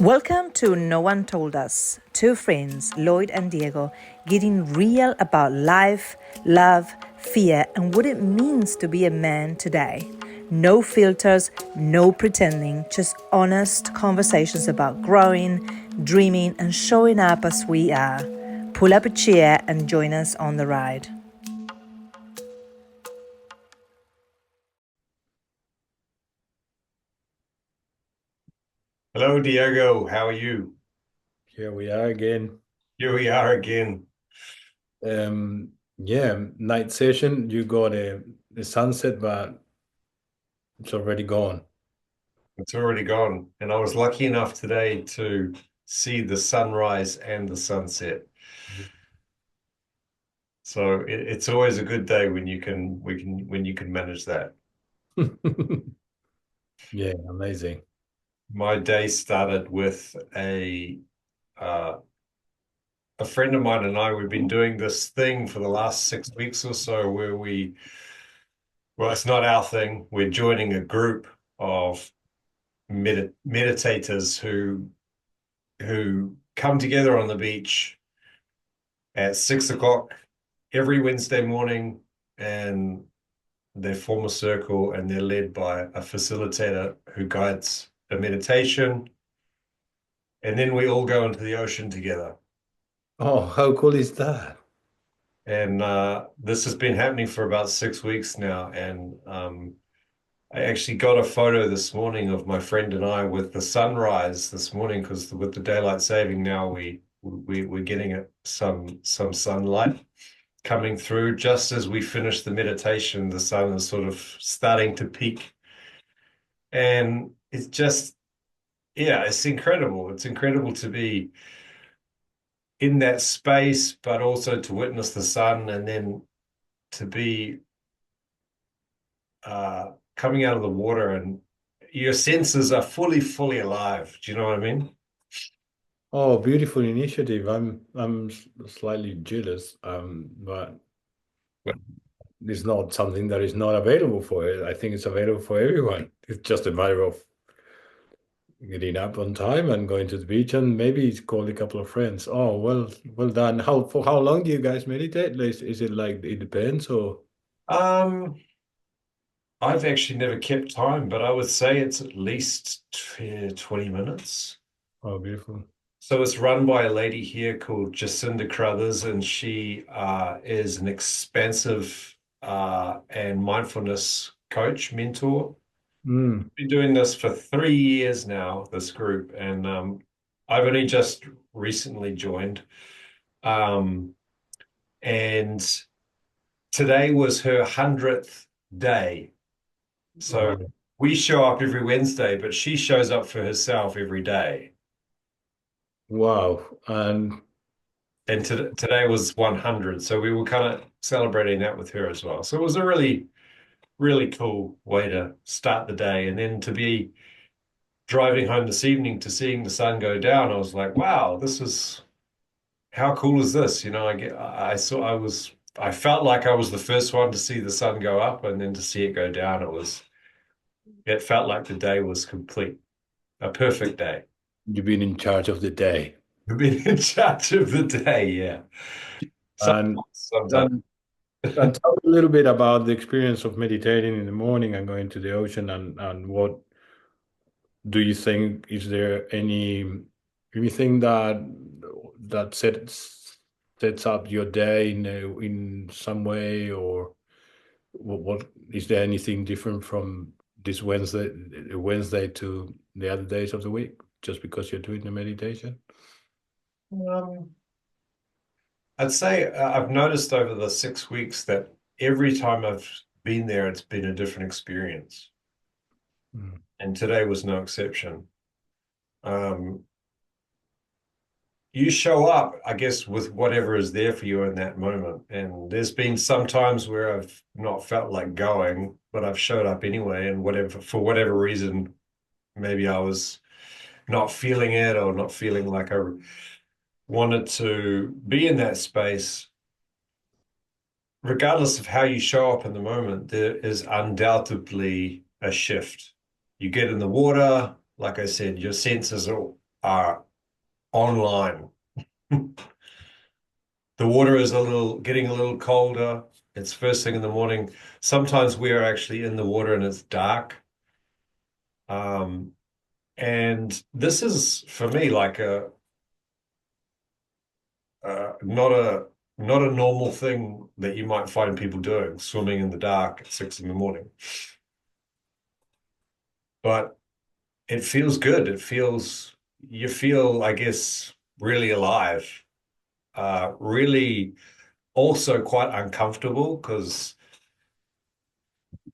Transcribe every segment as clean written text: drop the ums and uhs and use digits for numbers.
Welcome to No One Told Us. Two friends, Lloyd and Diego, getting real about life, love, fear, and what it means to be a man today. No filters, no pretending, just honest conversations about growing, dreaming, and showing up as we are. Pull up a chair and join us on the ride. Hello, Diego. How are you? Here we are again. Here we are again. Yeah, night session. You got the sunset, but it's already gone. It's already gone. And I was lucky enough today to see the sunrise and the sunset. So it's always a good day when you can manage that. Yeah, amazing. My day started with a friend of mine and I, we've been doing this thing for the last 6 weeks or so where well, it's not our thing. We're joining a group of meditators who come together on the beach at 6 o'clock every Wednesday morning, and they form a circle and they're led by a facilitator who guides a meditation. And then we all go into the ocean together. Oh, how cool is that? And this has been happening for about 6 weeks now. And I actually got a photo this morning of my friend and I with the sunrise this morning because with the daylight saving now we're getting some sunlight coming through. Just as we finish the meditation, the sun is sort of starting to peak, and it's just it's incredible. It's incredible to be in that space, but also to witness the sun and then to be coming out of the water and your senses are fully alive. Do you know what I mean? Oh, beautiful initiative. I'm slightly jealous, but it's not something that is not available for it. I think it's available for everyone. It's just a matter of getting up on time and going to the beach and maybe call a couple of friends. Oh, well done. For how long do you guys meditate? Is it like it depends or? Um, I've actually never kept time, but I would say it's at least 20 minutes. Oh, beautiful. So it's run by a lady here called Jacinda Crothers, and she is an expansive and mindfulness coach, mentor. Mm. Been doing this for 3 years now, this group, and I've only just recently joined. Um, and today was her 100th day. So Oh, we show up every Wednesday, but she shows up for herself every day. wow. And And today was 100. So we were kind of celebrating that with her as well. So it was a really cool way to start the day. And then to be driving home this evening to seeing the sun go down, I was like, wow, how cool is this? I felt like I was the first one to see the sun go up, and then to see it go down, it felt like the day was complete, a perfect day. you've been in charge of the day. Being in charge of the day, yeah. And Sometimes. and, and talk a little bit about the experience of meditating in the morning and going to the ocean and what do you think, is there anything that sets up your day in some way, or what is there anything different from this Wednesday to the other days of the week just because you're doing the meditation? Um, I'd say I've noticed over the 6 weeks that every time I've been there, it's been a different experience. Mm. And today was no exception. Um, you show up, I guess, with whatever is there for you in that moment. And there's been some times where I've not felt like going, but I've showed up anyway. And for whatever reason, maybe I was not feeling it or not feeling like I wanted to be in that space. Regardless of how you show up in the moment, there is undoubtedly a shift. You get in the water, like I said, your senses are are online. The water is getting a little colder. It's first thing in the morning. Sometimes we are actually in the water and it's dark. Um, and this is for me like not a normal thing that you might find people doing, swimming in the dark at 6 in the morning. But it feels good. You feel, I guess, really alive. Really also quite uncomfortable because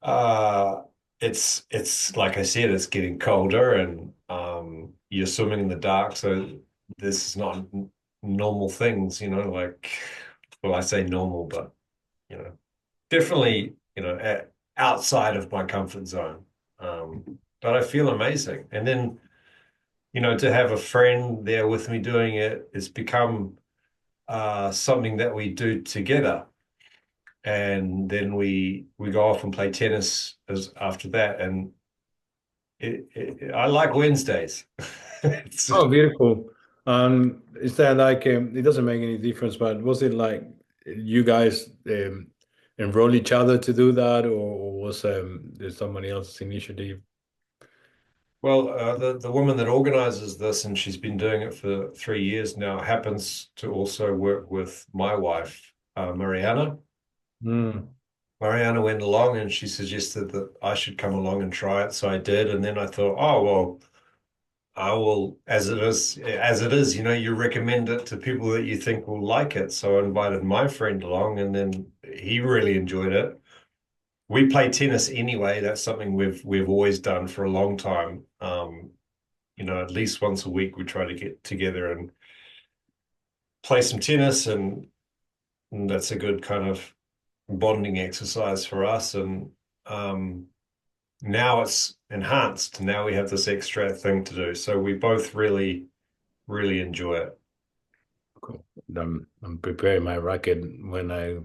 uh it's like I said, it's getting colder and you're swimming in the dark, so this is not normal things, like, well, I say normal, but definitely, outside of my comfort zone. But I feel amazing. And then, to have a friend there with me doing it, it's become something that we do together. And then we go off and play tennis as after that. And I like Wednesdays. It's, Oh, beautiful. Is that like it doesn't make any difference, but was it like you guys enroll each other to do that, or was there somebody else's initiative? well, the woman that organizes this, and she's been doing it for 3 years now, happens to also work with my wife, Mariana. Mm, Mariana went along and she suggested that I should come along and try it. So I did. And then I thought, oh, well, I will, as it is, you recommend it to people that you think will like it. So I invited my friend along and then he really enjoyed it. We play tennis anyway. That's something we've always done for a long time. At least once a week we try to get together and play some tennis and that's a good kind of bonding exercise for us. And um, now it's enhanced. Now we have this extra thing to do. So we both really, really enjoy it. cool. I'm preparing my racket when I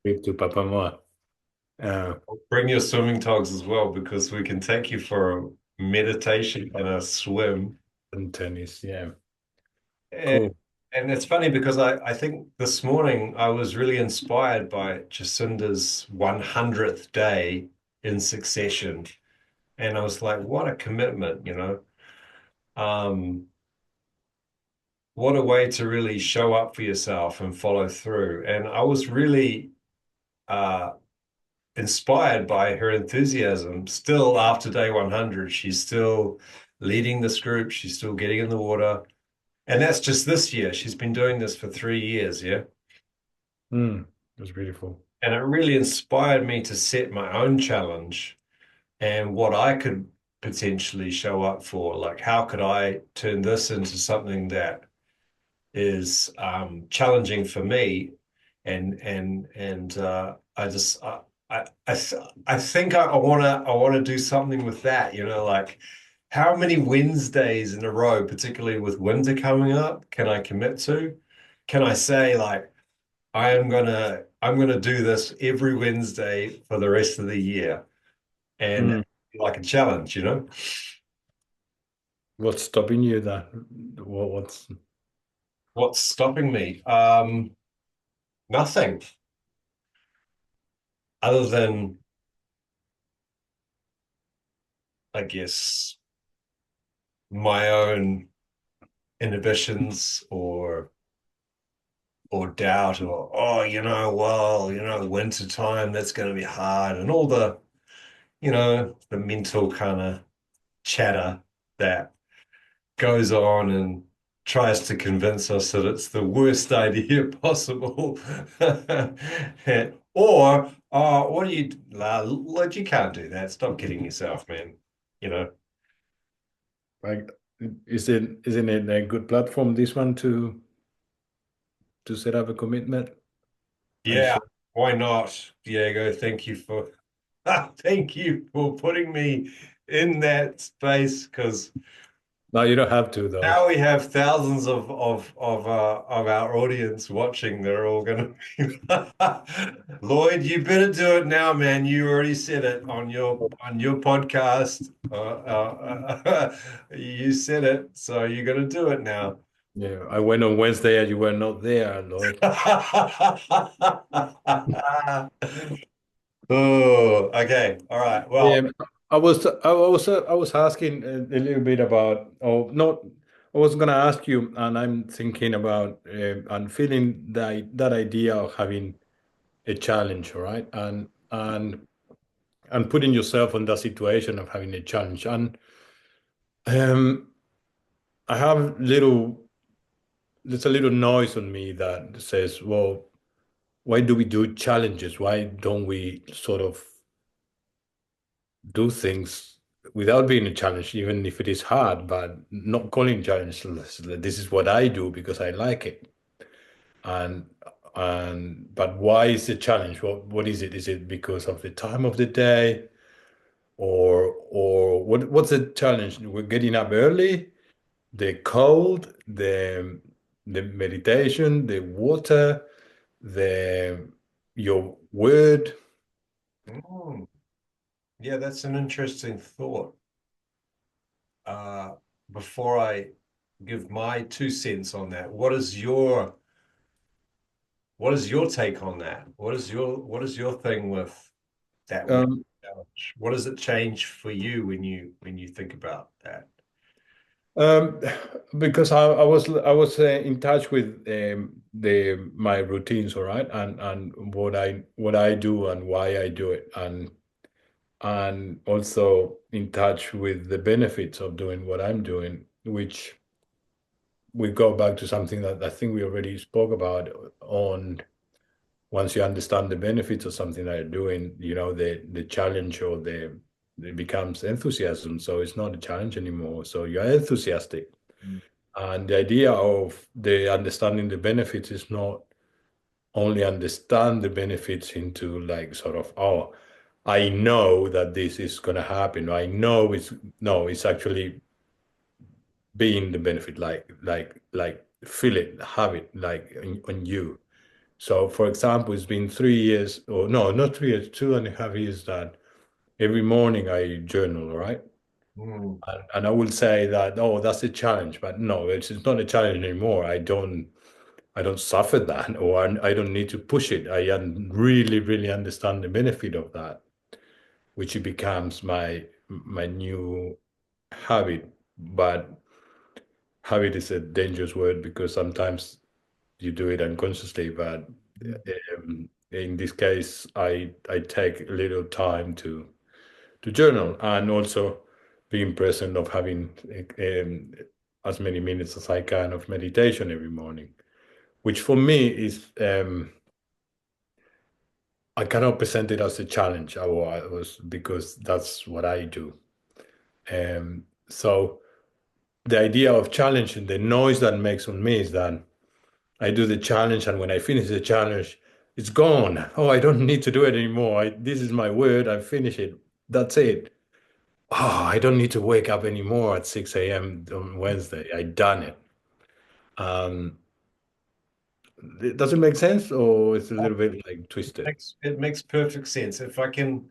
trip to Papamoa. Uh, Bring your swimming togs as well because we can take you for a meditation and a swim. and tennis, yeah, And, cool. and it's funny because I think this morning I was really inspired by Jacinda's 100th day in succession. And I was like, what a commitment. Um, what a way to really show up for yourself and follow through. And I was really uh, inspired by her enthusiasm. Still, after day 100, she's still leading this group. She's still getting in the water. And that's just this year. She's been doing this for 3 years, yeah. That's beautiful. And it really inspired me to set my own challenge and what I could potentially show up for. Like, how could I turn this into something that is challenging for me, and I just I think I wanna do something with that, like how many Wednesdays in a row, particularly with winter coming up, can I commit to? Can I say like I'm gonna do this every Wednesday for the rest of the year and Mm. like a challenge? What's stopping you that? What's What's stopping me? Nothing other than I guess my own inhibitions or doubt or well, winter time, that's going to be hard, and all the mental kind of chatter that goes on and tries to convince us that it's the worst idea possible. Or what do you look, you can't do that, stop kidding yourself, man. you know like? Isn't it a good platform, this one, to set up a commitment and Yeah, share? why not, Diego? Thank you for thank you for putting me in that space because No, you don't have to though. Now we have thousands of our audience watching. They're all gonna be Lloyd, you better do it now, man. You already said it on your podcast. You said it, so you got to do it now. Yeah, I went on Wednesday and you were not there, Lloyd. Oh, okay. All right. Well, Yeah, I was asking a little bit about, or not. I was gonna ask you, and I'm thinking about and feeling that idea of having a challenge, all right, and putting yourself in that situation of having a challenge, and um, I have there's a little noise on me that says, well, why do we do challenges? Why don't we sort of do things without being a challenge, even if it is hard, but not calling challenge. This is what I do because I like it. And but why is it challenge? What is it? Is it because of the time of the day, or what's the challenge? We're getting up early, the cold, the meditation, the water, the your word. mm, yeah, that's an interesting thought. Before I give my 2 cents on that, what is your take on that? What is your thing with that word Um, challenge? What does it change for you when you think about that? Um, because I was in touch with the my routines, all right, and what I do and why I do it, and also in touch with the benefits of doing what I'm doing, which we go back to something that I think we already spoke about on once you understand the benefits of something that you're doing, you know, the challenge or the it becomes enthusiasm. So it's not a challenge anymore. So you're enthusiastic. Mm. And the idea of the understanding the benefits is not only understand the benefits into like sort of, oh, I know that this is going to happen. I know it's no, it's actually being the benefit, like feel it, have it like on you. So, for example, it's been 3 years, or no, not 3 years, 2.5 years that every morning I journal, right? Mm. And I will say that, oh, that's a challenge, but no, it's not a challenge anymore. I don't suffer that, or I don't need to push it. I really, really understand the benefit of that, which it becomes my new habit. But habit is a dangerous word because sometimes you do it unconsciously. But in this case, I take a little time to journal and also being present of having as many minutes as I can of meditation every morning, which for me is I cannot present it as a challenge. I was because that's what I do. So the idea of challenging the noise that makes on me is that I do the challenge, and when I finish the challenge, it's gone. Oh, I don't need to do it anymore. This is my word. I finish it. That's it. Oh, I don't need to wake up anymore at 6 a.m. on Wednesday. I done it. Um, does it make sense, or it's a little bit like twisted? It makes perfect sense. If I can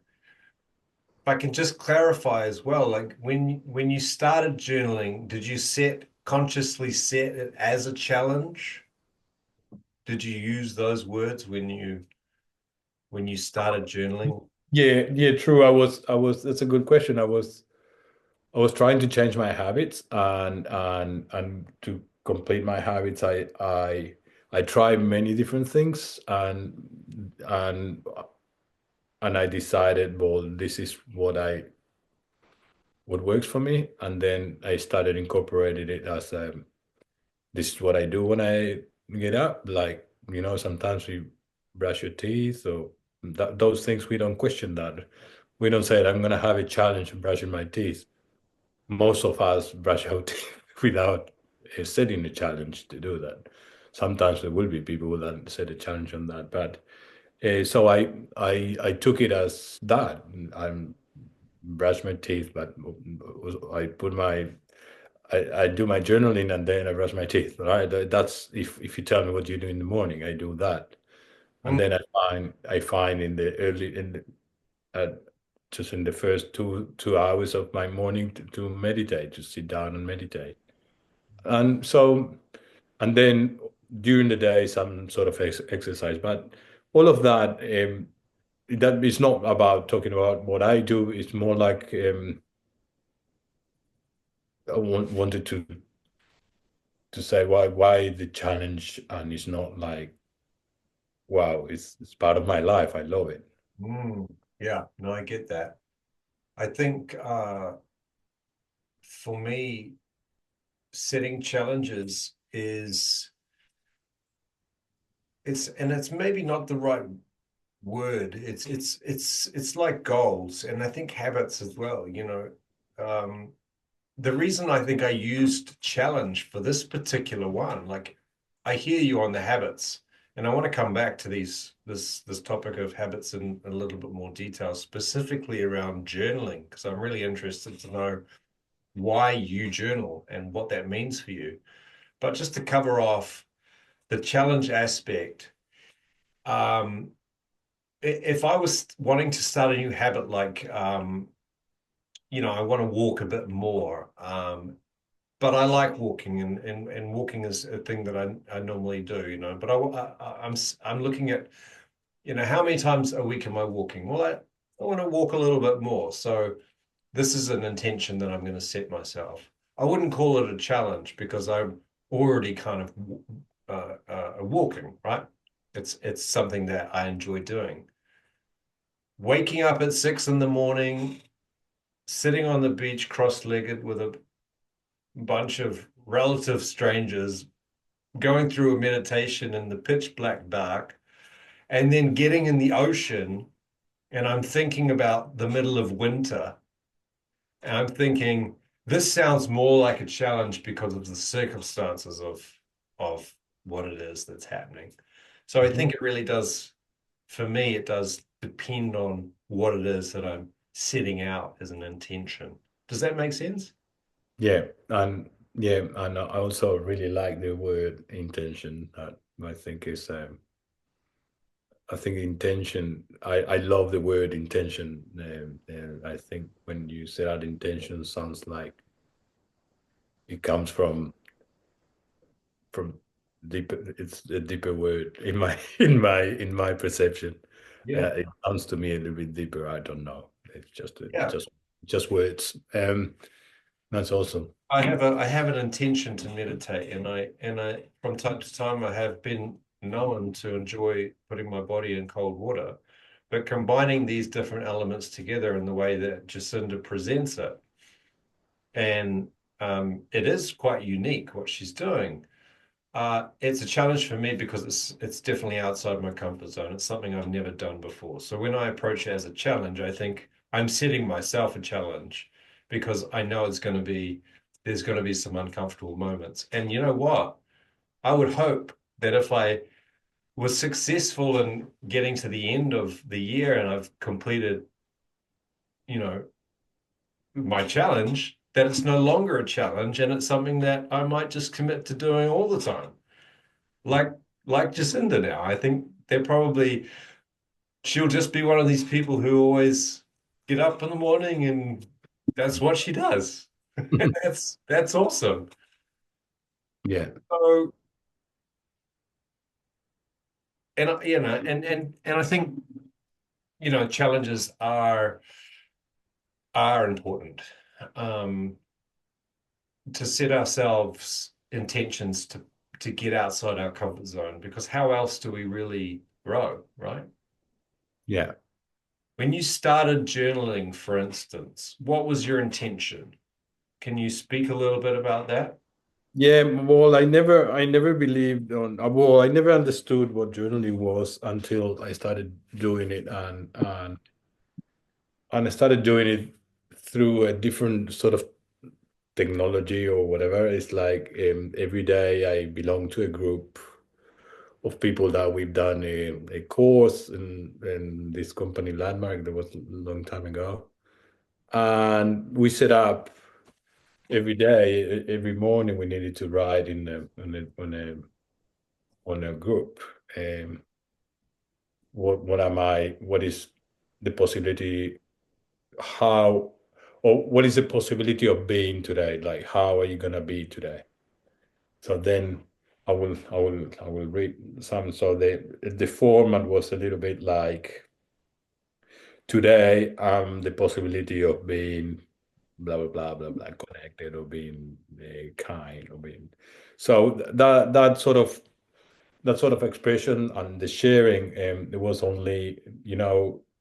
just clarify as well, like when you started journaling, did you consciously set it as a challenge? Did you use those words when you started journaling? Yeah, yeah, true. I was. That's a good question. I was trying to change my habits, and to complete my habits, I tried many different things, and and I decided, well, this is what works for me, and then I started incorporating it as this is what I do when I get up. Like, you know, sometimes we brush your teeth, or those things we don't question that. We don't say, I'm gonna have a challenge of brushing my teeth. Most of us brush our teeth without setting a challenge to do that. Sometimes there will be people that set a challenge on that, but so I took it as that. I'm brush my teeth, but I put my I do my journaling and then I brush my teeth, right? That's if you tell me what you do in the morning, I do that. And Mm, then I find in the early in the just in the first two hours of my morning to meditate, to sit down and meditate. And so and then during the day some sort of exercise. But all of that that is not about talking about what I do. It's more like I wanted to say why the challenge, and it's not like wow, it's part of my life. I love it. yeah, no, I get that. I think for me, setting challenges is it's maybe not the right word. It's like goals, and I think habits as well, you know. The reason I think I used challenge for this particular one, like I hear you on the habits, and I want to come back to this topic of habits in a little bit more detail, specifically around journaling, because I'm really interested to know why you journal and what that means for you. But just to cover off the challenge aspect, um, if I was wanting to start a new habit, like you know, I want to walk a bit more. But I like walking, and walking is a thing that I normally do, you know. But I'm looking at, you know, how many times a week am I walking? Well, I want to walk a little bit more. So this is an intention that I'm going to set myself. I wouldn't call it a challenge because I'm already kind of walking, right? It's something that I enjoy doing. Waking up at 6 in the morning, sitting on the beach cross-legged with a bunch of relative strangers, going through a meditation in the pitch black dark, and then getting in the ocean. And I'm thinking about the middle of winter. And I'm thinking, this sounds more like a challenge because of the circumstances of what it is that's happening. So I Mhm. think it really does, for me, it does depend on what it is that I'm setting out as an intention. Does that make sense? And I also really like the word intention. I think is I think intention. I love the word intention. I think when you say that intention sounds like it comes from deeper. It's a deeper word in my in my perception. Yeah. It sounds to me a little bit deeper. I don't know. It's just Yeah. just words. That's awesome. I have an intention to meditate, and I from time to time I have been known to enjoy putting my body in cold water, but combining these different elements together in the way that Jacinda presents it, and it is quite unique what she's doing. It's a challenge for me because it's definitely outside my comfort zone. It's something I've never done before. So when I approach it as a challenge, I think I'm setting myself a challenge because I know there's going to be some uncomfortable moments. And you know what? I would hope that if I was successful in getting to the end of the year and I've completed, you know, my challenge, that it's no longer a challenge and it's something that I might just commit to doing all the time. like like Jacinda now. I think they're probably she'll just be one of these people who always get up in the morning and that's what she does. That's awesome. Yeah. So you know, and I think you know challenges are important um, to set ourselves intentions to get outside our comfort zone because how else do we really grow, right? Yeah. When you started journaling, for instance, what was your intention? Can you speak a little bit about that? Yeah, well, I never believed on, well, I never understood what journaling was until I started doing it, and I started doing it through a different sort of technology or whatever. It's like every day I belong to a group of people that we've done a course in this company Landmark that was a long time ago, and we set up every day, every morning, we needed to write on a group. What is the possibility? How or what is the possibility of being today? Like, how are you gonna be today? So then I will read some. So the format was a little bit like today, the possibility of being blah blah blah blah blah connected or being kind or being so that sort of expression and the sharing, it was only,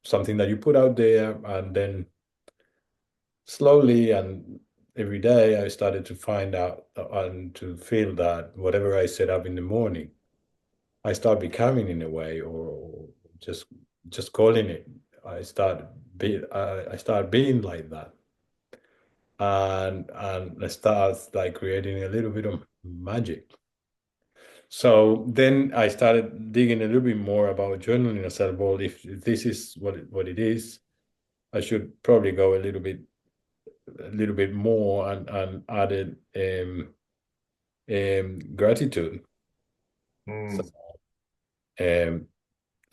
something that you put out there, and then slowly and every day I started to find out and to feel that whatever I set up in the morning, I start becoming in a way, or just calling it. I start being like that, and I start like creating a little bit of magic. So then I started digging a little bit more about journaling. I said, well, if this is what it is, I should probably go a little bit more, and added gratitude. So, Mm. um,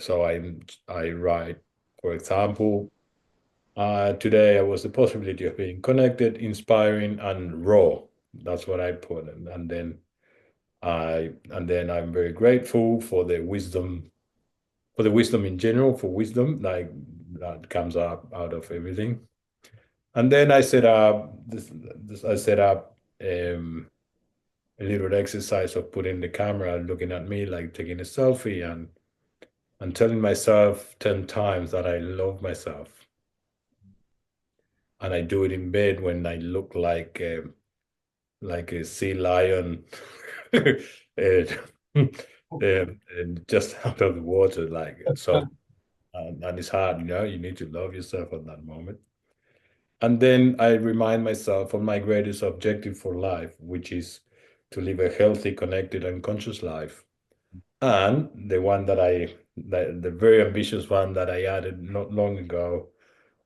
so I write, for example, today I was the possibility of being connected, inspiring, and raw. That's what I put, and then I'm very grateful for the wisdom, in general, for wisdom like that comes up out of everything. And then I set up I set up a little exercise of putting the camera looking at me, like taking a selfie, and telling myself 10 times that I love myself. And I do it in bed when I look like a sea lion and, and just out of the water, like so. And it's hard, you need to love yourself at that moment. And then I remind myself of my greatest objective for life, which is to live a healthy, connected, and conscious life. And the one the very ambitious one that I added not long ago,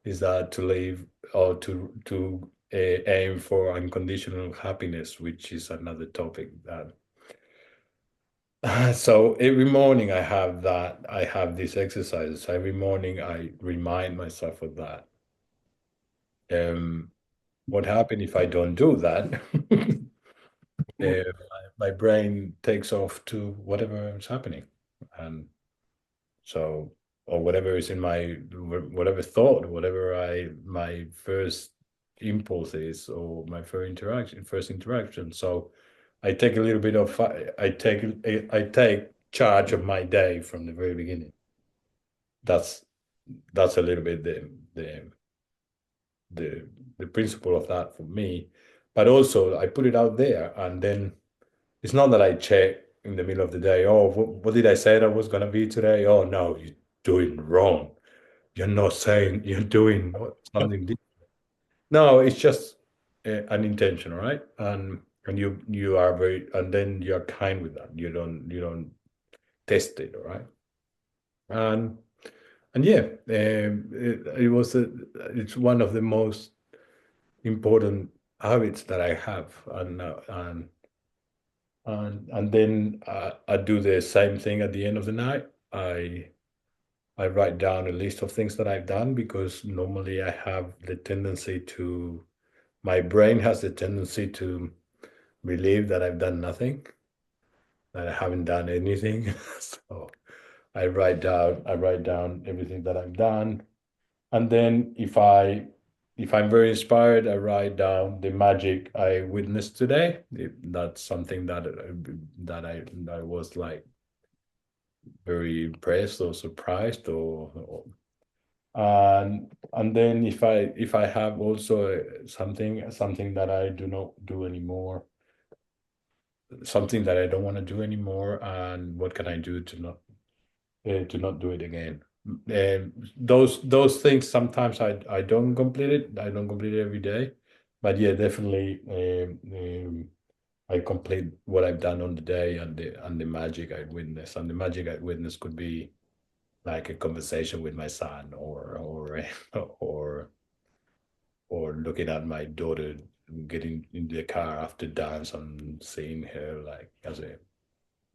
is that to live, or to aim for unconditional happiness, which is another topic that. So every morning I have these exercises. Every morning I remind myself of that. What happened if I don't do that? My brain takes off to whatever is happening, and so, or whatever is in my whatever thought, whatever my first impulse is, or my first interaction. So I take a little bit of I take charge of my day from the very beginning. That's a little bit the the principle of that for me. But also I put it out there, and then it's not that I check in the middle of the day, oh, what did I say that was going to be today? Oh, no, you're doing wrong. You're not saying you're doing something different. No, it's just an intention, right? And you are very, and then you're kind with that. You don't test it, all right? And yeah, it's one of the most important habits that I have, and then I do the same thing at the end of the night. I write down a list of things that I've done, because normally I have the tendency to, my brain has the tendency to believe that I've done nothing, that I haven't done anything. So I write down everything that I've done. And then if I'm very inspired, I write down the magic I witnessed today. If that's something that I was like very impressed or surprised, and then if I have also something that I do not do anymore, something that I don't want to do anymore, and what can I do to not do it again. Those things, sometimes I don't complete it. I don't complete it every day, but yeah, definitely, I complete what I've done on the day, and the magic I witness. And the magic I witness could be like a conversation with my son, or or looking at my daughter getting in the car after dance and seeing her like as a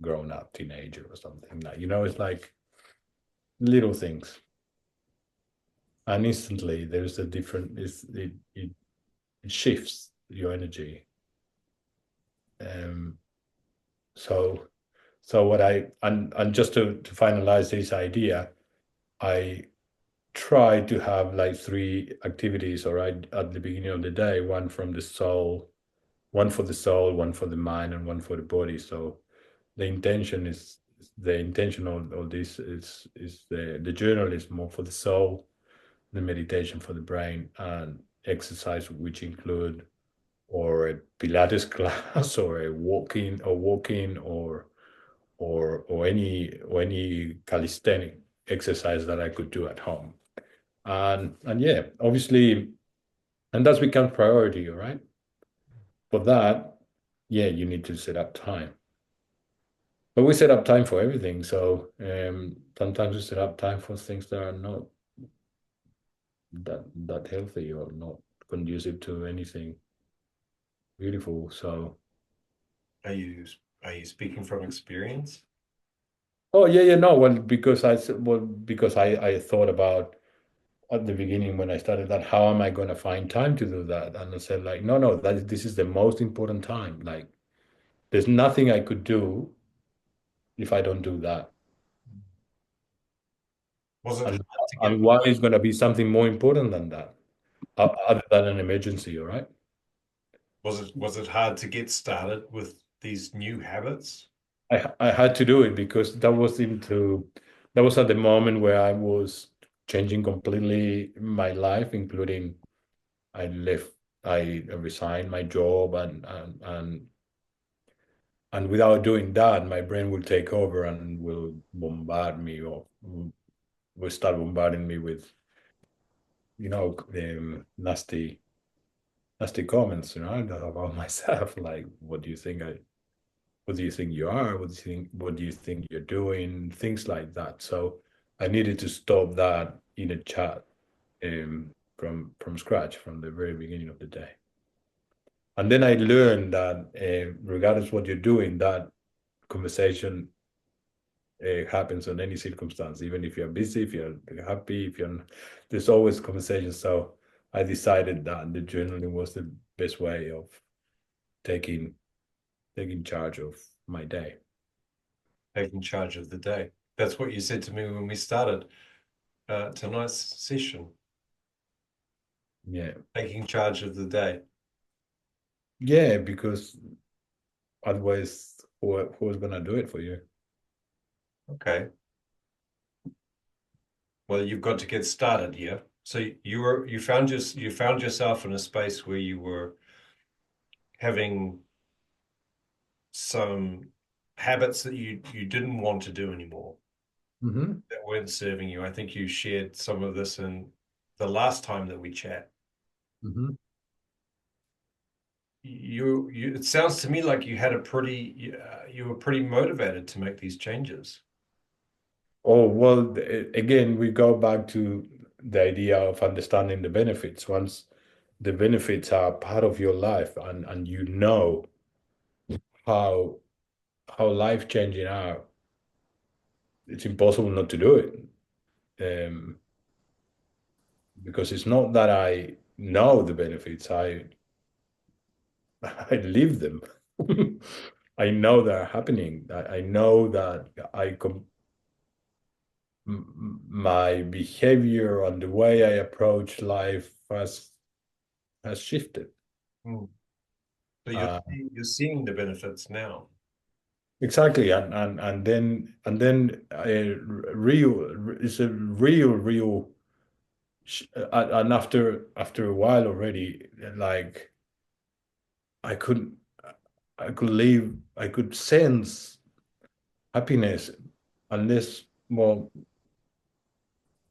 grown up teenager or something. Like, it's like little things. And instantly there's a different it shifts your energy. Um so what and just to finalize this idea, I try to have like three activities, all right, at the beginning of the day, one from the soul, one for the soul, one for the mind, and one for the body. So the intention of this is the journal is more for the soul, the meditation for the brain, and exercise which include or a Pilates class or a walking or any calisthenic exercise that I could do at home. And yeah, obviously, and that's become priority, all right? For that, yeah, you need to set up time. But we set up time for everything. So sometimes we set up time for things that are not that healthy or not conducive to anything beautiful. So Are you speaking from experience? oh yeah, no, because I thought about at the beginning when I started that, how am I going to find time to do that? And I said like, no, this is the most important time. Like there's nothing I could do if I don't do that. Was it And hard to get why is going to be something more important than that, other than an emergency, all right? was it hard to get started with these new habits? I had to do it because that was at the moment where I was changing completely my life, including I left, I resigned my job, and without doing that, my brain will take over and will bombard me or will start bombarding me with, nasty comments, about myself. Like, what do you think you are? What do you think you're doing? Things like that. So I needed to stop that in a chat, from scratch, from the very beginning of the day. And then I learned that regardless what you're doing, that conversation happens on any circumstance, even if you're busy, if you're happy, there's always conversation. So I decided that the journaling was the best way of taking charge of my day. Taking charge of the day. That's what you said to me when we started tonight's session. Yeah. Taking charge of the day. Yeah, because otherwise, who's gonna do it for you? Okay. Well, you've got to get started here. So you found yourself in a space where you were having some habits that you didn't want to do anymore, Mm-hmm. that weren't serving you. I think you shared some of this in the last time that we chat. Mm-hmm. It sounds to me like you had you were pretty motivated to make these changes. Oh, well, again, we go back to the idea of understanding the benefits. Once the benefits are part of your life, and you know how life changing are, it's impossible not to do it. Because it's not that I know the benefits, I live them. I know they're happening. I know that my behavior and the way I approach life has shifted. Mm. So Uh, you're seeing the benefits now. exactly, and then it's a real, and after a while already, like I could I could sense happiness, unless, well,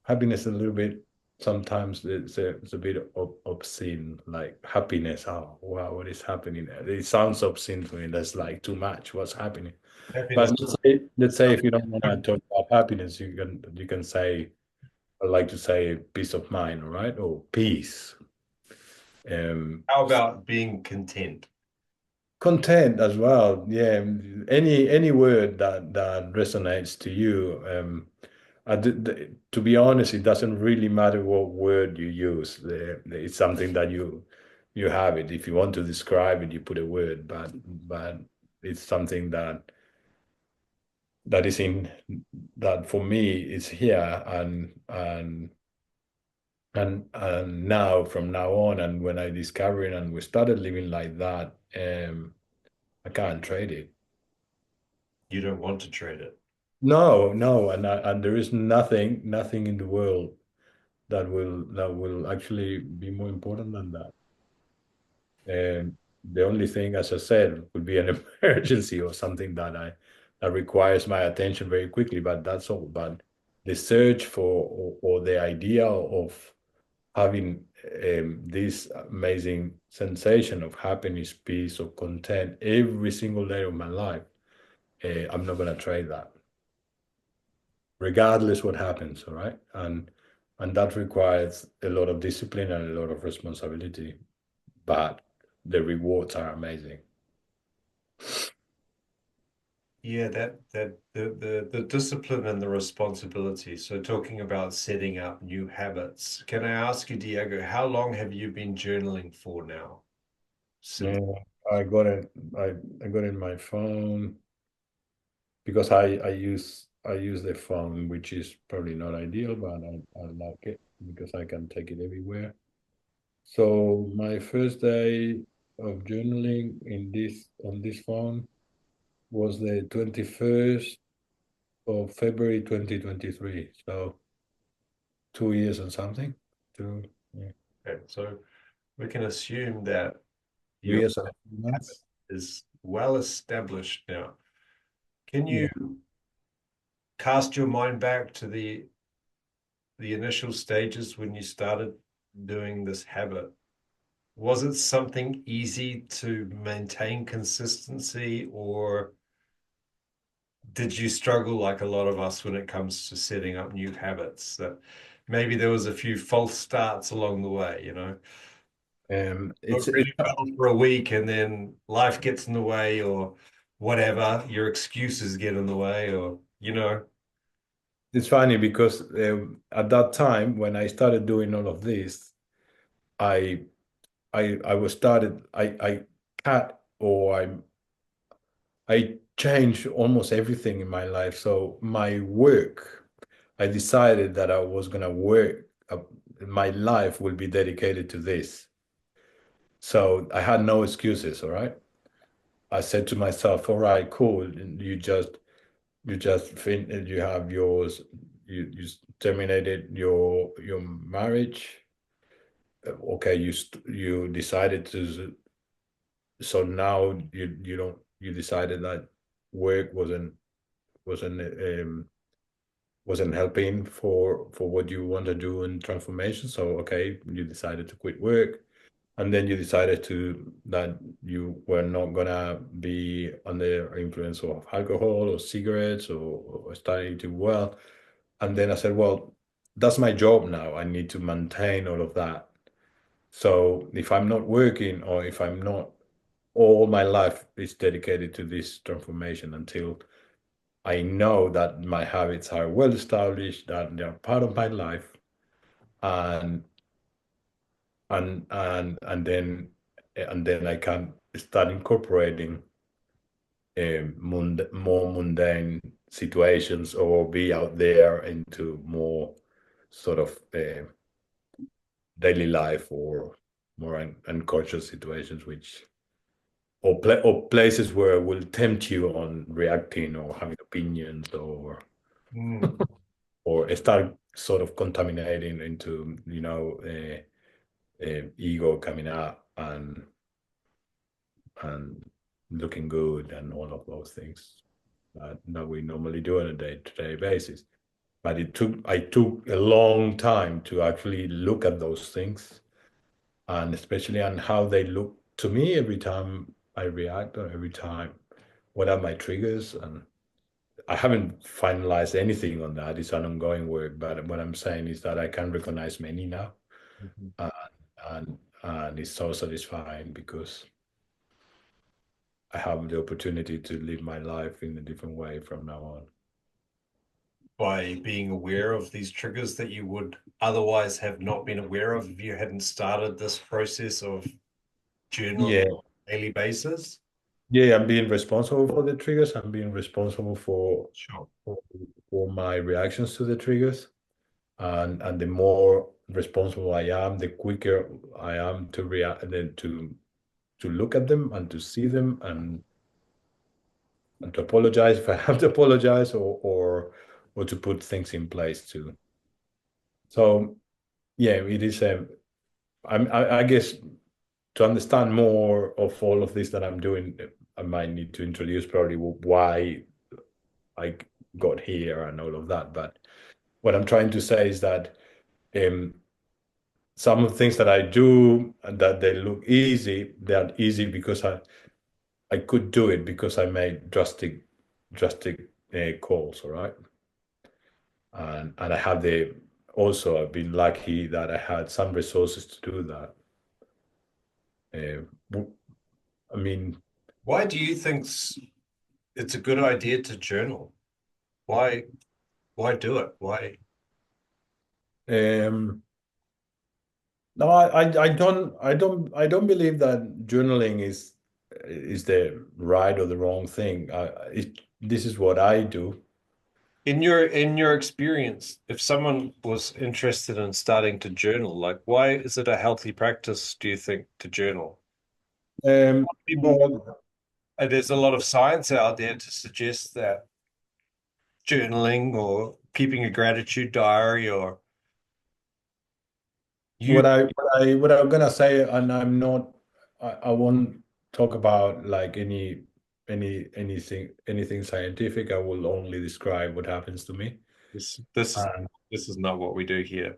happiness a little bit, sometimes it's a bit obscene, like happiness. Oh wow, what is happening? It sounds obscene to me. That's like too much. What's happening? Happiness. But let's say if you don't want to talk about happiness, you can say, I like to say peace of mind, all right, or peace. How about being content? Content as well. Yeah, any word that resonates to you. To be honest, it doesn't really matter what word you use. It's something that you have it. If you want to describe it, you put a word, but it's something that is in that for me is here and now from now on, and when I discovered it and we started living like that, I can't trade it. You don't want to trade it. No, no, and there is nothing in the world that will actually be more important than that. And the only thing, as I said, would be an emergency or something that requires my attention very quickly. But that's all. But the search for or the idea of having this amazing sensation of happiness, peace, or content every single day of my life, I'm not gonna trade that, regardless what happens. All right, and that requires a lot of discipline and a lot of responsibility, but the rewards are amazing. Yeah, the discipline and the responsibility. So talking about setting up new habits, can I ask you, Diego, how long have you been journaling for now? Since Yeah, I got it. I got it in my phone because I use the phone, which is probably not ideal, but I like it because I can take it everywhere. So my first day of journaling in this on this phone was the 21st of February 2023. So 2 years and something. Two, yeah, okay, so we can assume that three your years and habit months. is well established now. Can Yeah. you cast your mind back to the initial stages when you started doing this habit? Was it something easy to maintain consistency, or did you struggle like a lot of us when it comes to setting up new habits? That maybe there was a few false starts along the way, you know? It's Look really well for a week and then life gets in the way or whatever, your excuses get in the way or, you know. it's funny because at that time when I started doing all of this, I I was started I cut or I changed almost everything in my life. So my work, I decided that I was gonna work. My life will be dedicated to this. So I had no excuses. All right. I said to myself, "All right, cool. You have yours. You terminated your marriage. Okay, you decided to. So now you decided that work wasn't wasn't helping for what you want to do in transformation. So okay, you decided to quit work, and then you decided to that you were not gonna be under influence of alcohol or cigarettes or starting to well. And then I said, well, that's my job now. I need to maintain all of that. So if I'm not working or if I'm not, all my life is dedicated to this transformation until I know that my habits are well established, that they're part of my life, and and then I can start incorporating more mundane situations or be out there into more sort of daily life or more unconscious situations, which or places where will tempt you on reacting or having opinions Mm. or start sort of contaminating into ego coming up and looking good and all of those things that we normally do on a day-to-day basis. But I took a long time to actually look at those things, and especially on how they look to me every time I react or every time what are my triggers. And I haven't finalized anything on that. It's an ongoing work, but what I'm saying is that I can recognize many now, Mhm. uh, and and it's so satisfying because I have the opportunity to live my life in a different way from now on. By being aware of these triggers that you would otherwise have not been aware of if you hadn't started this process of journaling Yeah, on a daily basis? yeah, I'm being responsible for the triggers. I'm being responsible Sure. for, for my reactions to the triggers, and the more responsible I am, the quicker I am to react, and then to look at them and to see them and to apologize if I have to apologize, or to put things in place too. So yeah, it is I guess to understand more of all of this that I'm doing, I might need to introduce probably why I got here and all of that. But what I'm trying to say is that um, some of the things that I do and that they look easy, they're easy because I could do it because I made drastic calls, all right? And I have the also I've been lucky that I had some resources to do that. I mean, Why do you think it's a good idea to journal? Why why do it? Why? um, no, I don't believe that journaling is the right or the wrong thing. This is what I do. In your experience, if someone was interested in starting to journal, like why is it a healthy practice, do you think, to journal? People, Well, there's a lot of science out there to suggest that journaling or keeping a gratitude diary or what you I what I'm gonna say, and I'm not, I won't talk about like anything scientific. I will only describe what happens to me. this And is not what we do here.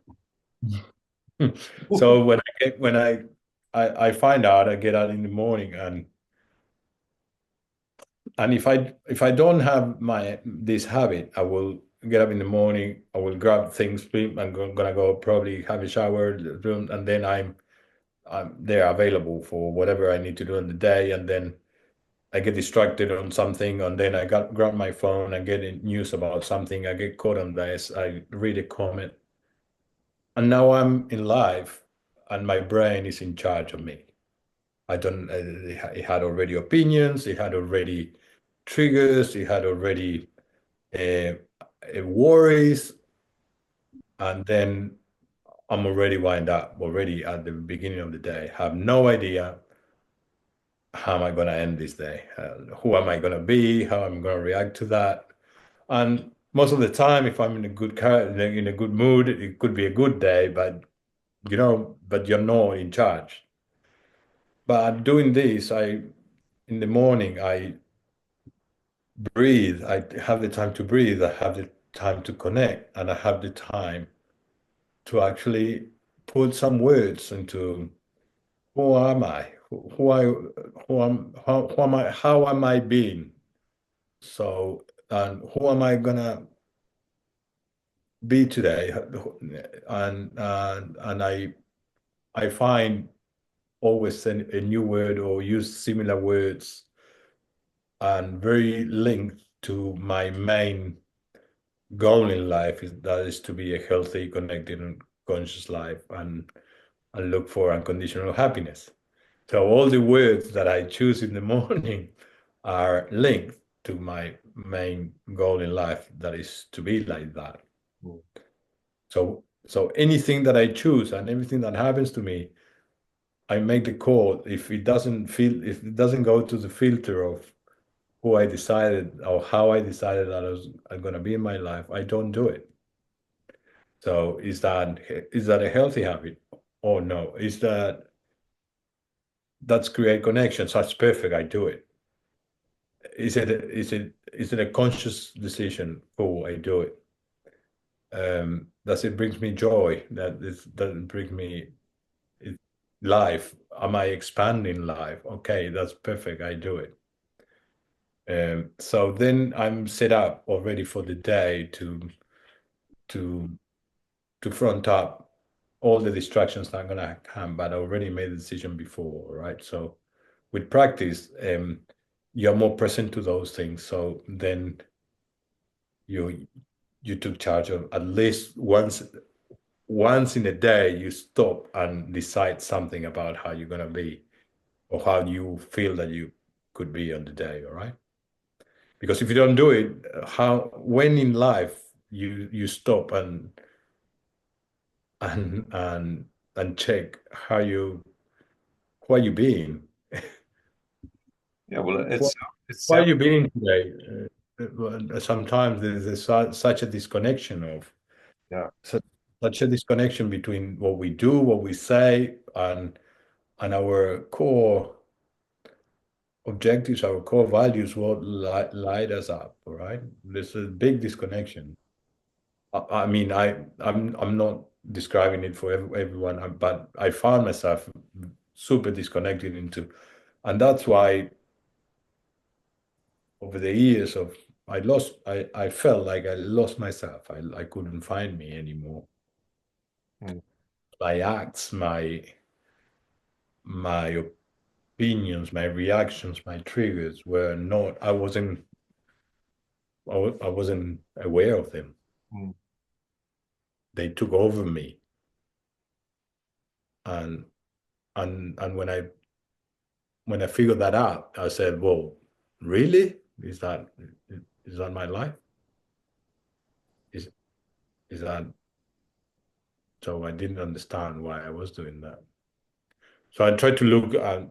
so when I find out, I get out in the morning, and if I don't have this habit, I will get up in the morning, I will grab things, I'm gonna go probably have a shower, and then I'm there available for whatever I need to do in the day, and then I get distracted on something, and then I grab my phone and get in news about something. I get caught on this. I read a comment, and now I'm in life, and my brain is in charge of me. I don't. It had already opinions. It had already triggers. It had already uh, worries, and then I'm already wind up already at the beginning of the day. Have no idea how am I going to end this day? Who am I going to be? How am I going to react to that? And most of the time, if I'm in a in a good mood, it could be a good day, but you're not in charge. But doing this, in the morning, I breathe. I have the time to breathe. I have the time to connect, and I have the time to actually put some words into who am I? Who am I? How am I being? So, and who am I gonna be today? And I find always a new word or use similar words and very linked to my main goal in life that is to be a healthy, connected, and conscious life, and look for unconditional happiness. So all the words that I choose in the morning are linked to my main goal in life, that is to be like that. So anything that I choose and everything that happens to me, I make the call. If it doesn't go to the filter of who I decided or how I decided that I'm gonna be in my life, I don't do it. So is that a healthy habit? Or no? That's create connections. That's perfect. I do it. Is it a conscious decision? Oh, I do it. Does it brings me joy? Doesn't bring me life? Am I expanding life? Okay, that's perfect. I do it. So then I'm set up already for the day to to front up all the distractions are gonna come, but I already made the decision before, right? So with practice, you're more present to those things. So then you took charge of at least once in a day you stop and decide something about how you're gonna be or how you feel that you could be on the day, all right? Because if you don't do it, when in life you stop and check how you being. Yeah, well, it's Why are you being today? Sometimes there's such a disconnection of yeah. such, such a disconnection between what we do, what we say, and our core objectives, our core values, what light us up. All right, there's a big disconnection. I mean, I'm not describing it for everyone, but I found myself super disconnected into, and that's why over the years of I felt like I lost myself. I couldn't find me anymore. Mm. My acts, my opinions, my reactions, my triggers were not. I wasn't aware of them. Mm. They took over me, and when I figured that out, I said, "Well, really? Is that my life? Is is that?" So I didn't understand why I was doing that. So I tried to look I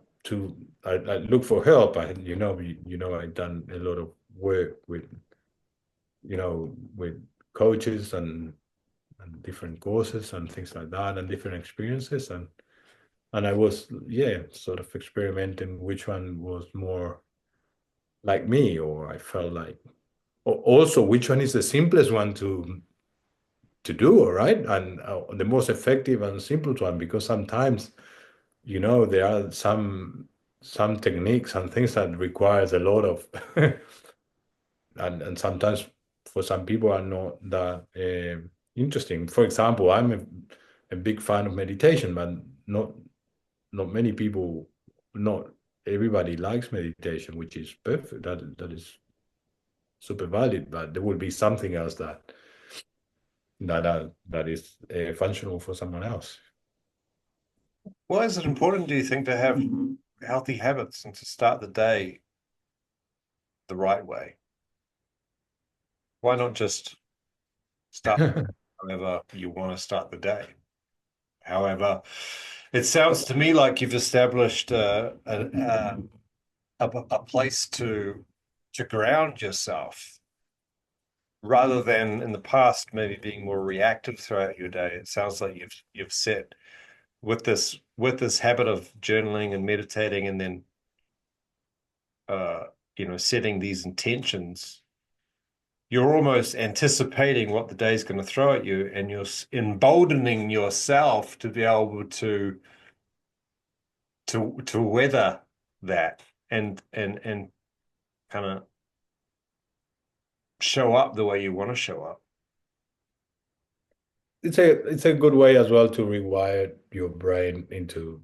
look for help. I've done a lot of work with coaches and different courses and things like that and different experiences and I was sort of experimenting which one was more like me or I felt like also which one is the simplest one to do, all right, and the most effective and simple one because sometimes there are some techniques and things that requires a lot of and sometimes for some people are not that interesting. For example, I'm a big fan of meditation, but not many people, not everybody likes meditation, which is perfect. That is super valid, but there will be something else that is functional for someone else. Why is it important, do you think, to have healthy habits and to start the day the right way? Why not just start however you want to start the day? However, it sounds to me like you've established a place to ground yourself rather than in the past maybe being more reactive throughout your day. It sounds like you've set with this habit of journaling and meditating and then setting these intentions. You're almost anticipating what the day's going to throw at you, and you're emboldening yourself to be able to weather that and kind of show up the way you want to show up. It's a good way as well to rewire your brain into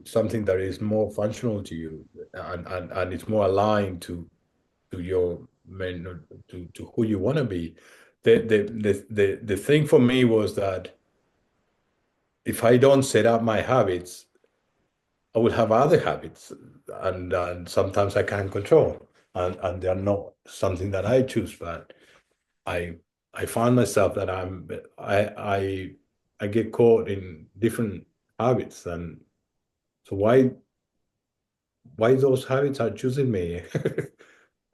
something that is more functional to you and it's more aligned to your main to who you want to be. The thing for me was that if I don't set up my habits, I will have other habits, and sometimes I can't control, and they're not something that I choose. But I I find myself that I get caught in different habits, and so why those habits are choosing me?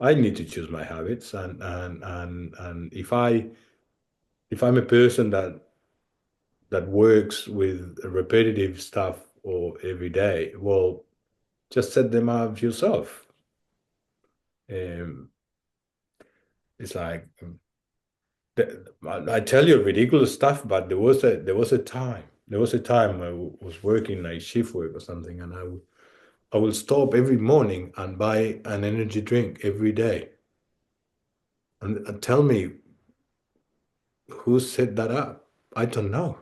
I need to choose my habits, and if I'm a person that works with repetitive stuff or every day, well, just set them up yourself. Um, it's like I tell you ridiculous stuff, but there was a time I was working like shift work or something, and I will stop every morning and buy an energy drink every day. And tell me who set that up? I don't know.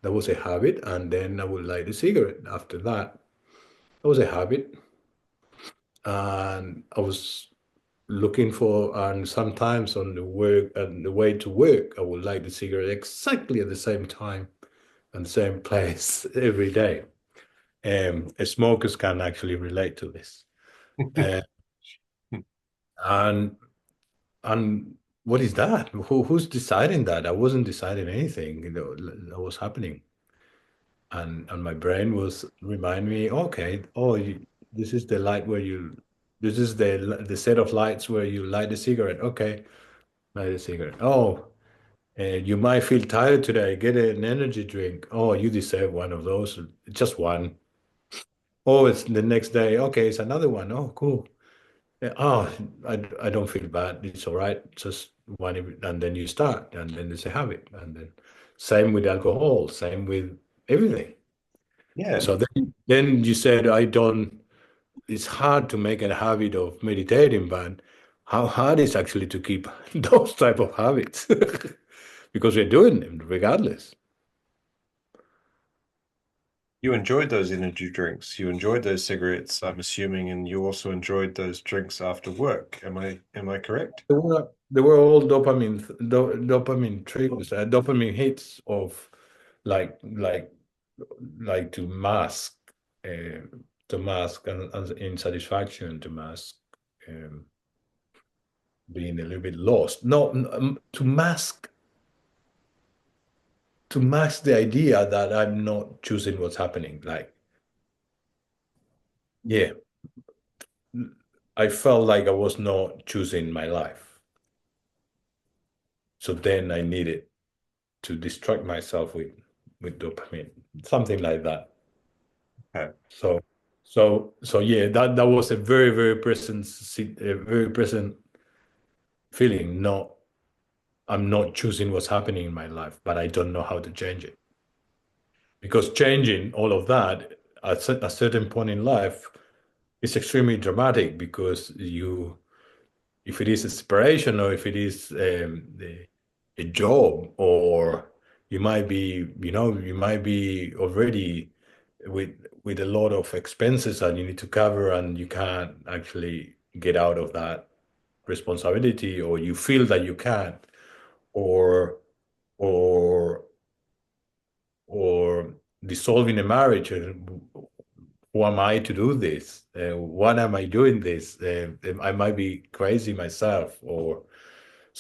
That was a habit, and then I would light a cigarette. After that, that was a habit, and I was looking for, and sometimes on the way to work, I would light the cigarette exactly at the same time and the same place every day. Smokers can actually relate to this. Uh, and and what is that? Who's deciding that? I wasn't deciding anything, that was happening. And my brain was remind me, okay, this is the light where this is the set of lights where you light a cigarette. Okay, light a cigarette. Oh, and you might feel tired today. Get an energy drink. Oh, you deserve one of those. Just one. Oh, it's the next day. Okay, it's another one. Oh, cool. Oh, I don't feel bad. It's all right. Just one, and then you start, and then it's a habit. And then same with alcohol, same with everything. Yeah. So then you said, it's hard to make a habit of meditating, but how hard is actually to keep those type of habits? Because we're doing them regardless. You enjoyed those energy drinks. You enjoyed those cigarettes, I'm assuming, and you also enjoyed those drinks after work. Am I correct? They were all dopamine triggers, dopamine hits of like like like uh, to mask and insatisfaction, to mask um, being a little bit lost. No, to mask the idea that I'm not choosing what's happening. Like, yeah, I felt like I was not choosing my life. So then I needed to distract myself with dopamine, something like that. Okay. So yeah, that was a very, very very present feeling. No, I'm not choosing what's happening in my life, but I don't know how to change it. Because changing all of that at a certain point in life is extremely dramatic, because if it is inspiration, or if it is a job, or you might be already with a lot of expenses that you need to cover, and you can't actually get out of that responsibility, or you feel that you can't, or or or dissolving a marriage. Who am I to do this? What am I doing this? I might be crazy myself, or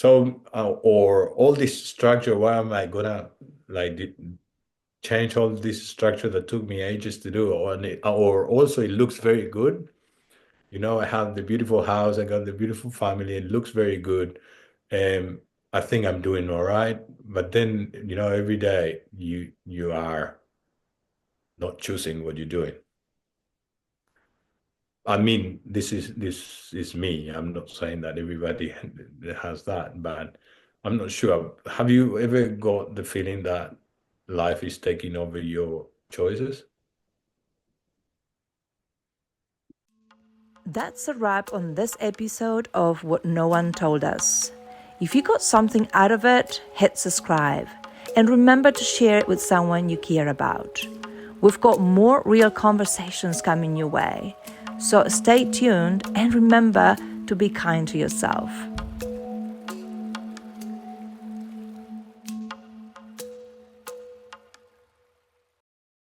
all this structure. Why am I gonna like change all this structure that took me ages to do? Or also it looks very good. I have the beautiful house. I got the beautiful family. It looks very good. Um, I think I'm doing all right. But then, every day you are not choosing what you're doing. I mean, this is me. I'm not saying that everybody has that, but I'm not sure. Have you ever got the feeling that life is taking over your choices? That's a wrap on this episode of What No One Told Us. If you got something out of it, hit subscribe. And remember to share it with someone you care about. We've got more real conversations coming your way. So stay tuned and remember to be kind to yourself.